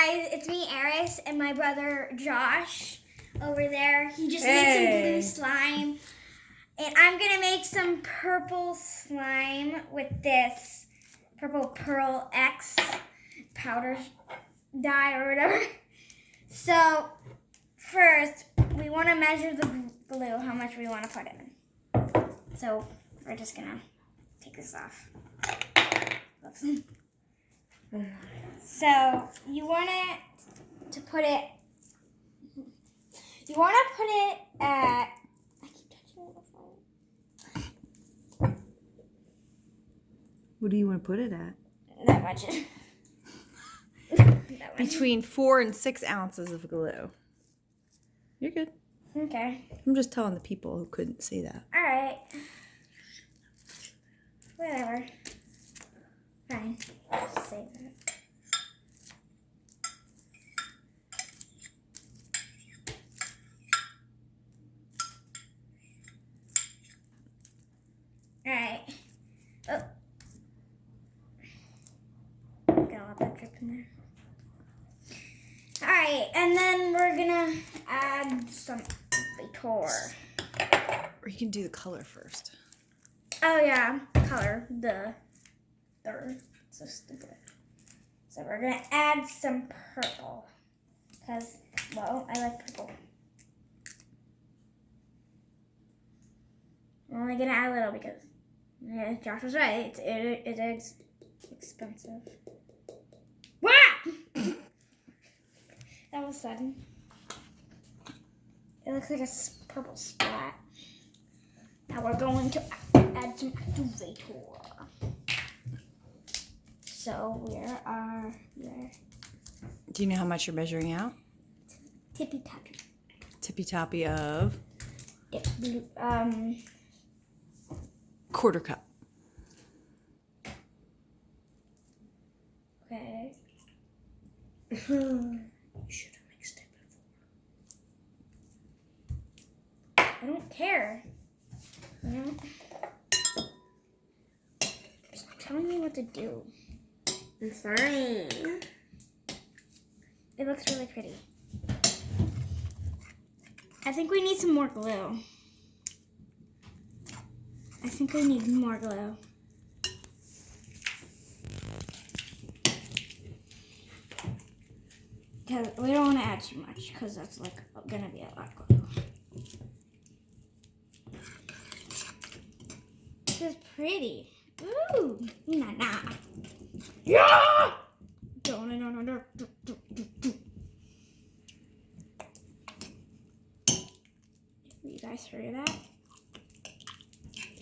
guys, it's me, Eris, and my brother Josh over there. He just made some blue slime. And I'm going to make some purple slime with this purple Pearl X powder dye or whatever. So, first, we want to measure the glue, how much we want to put in. So, we're just going to take this off. Oops. So, you want to put it at, I keep touching it before. What do you want to put it at? That much. Between 4 and 6 ounces of glue. You're good. Okay. I'm just telling the people who couldn't see that. All right. Whatever. Fine. Just say that. All right. Oh. Gotta let that drip in there. All right, and then we're gonna add some Vitor. Or you can do the color first. Oh yeah, color. So stupid. So we're gonna add some purple, cause well, I like purple. I'm only gonna add a little because yeah, Josh was right. It is expensive. Wow! That was sudden. It looks like a purple splat. Now we're going to add some activator. So where? Do you know how much you're measuring out? Tippy tappy. Tippy toppy of? Quarter cup. Okay. You should have mixed it before. I don't care. You know? Stop telling me what to do. I'm fine. It looks really pretty. I think we need some more glue. I think we need more glue. Because we don't want to add too much because that's like gonna be a lot of glue. This is pretty. Ooh, nah. Yeah! No. You guys heard that?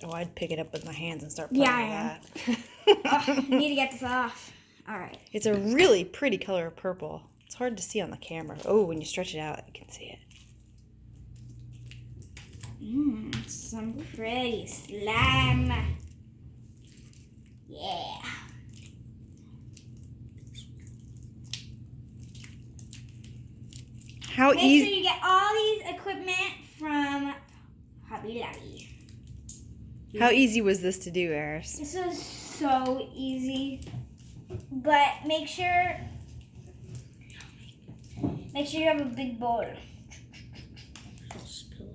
Oh, I'd pick it up with my hands and start Yeah, playing I with Oh, that. I need to get this off. All right. It's a really pretty color of purple. It's hard to see on the camera. Oh, when you stretch it out, you can see it. Some pretty slime. Yeah. How Make sure easy? you get all these equipment from Hobby Lobby. How easy was this to do, Eris? This is so easy, but make sure you have a big bowl. I'll spill it.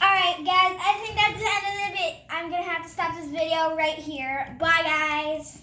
Alright guys, I think that's the end of the video. I'm going to have to stop this video right here. Bye guys.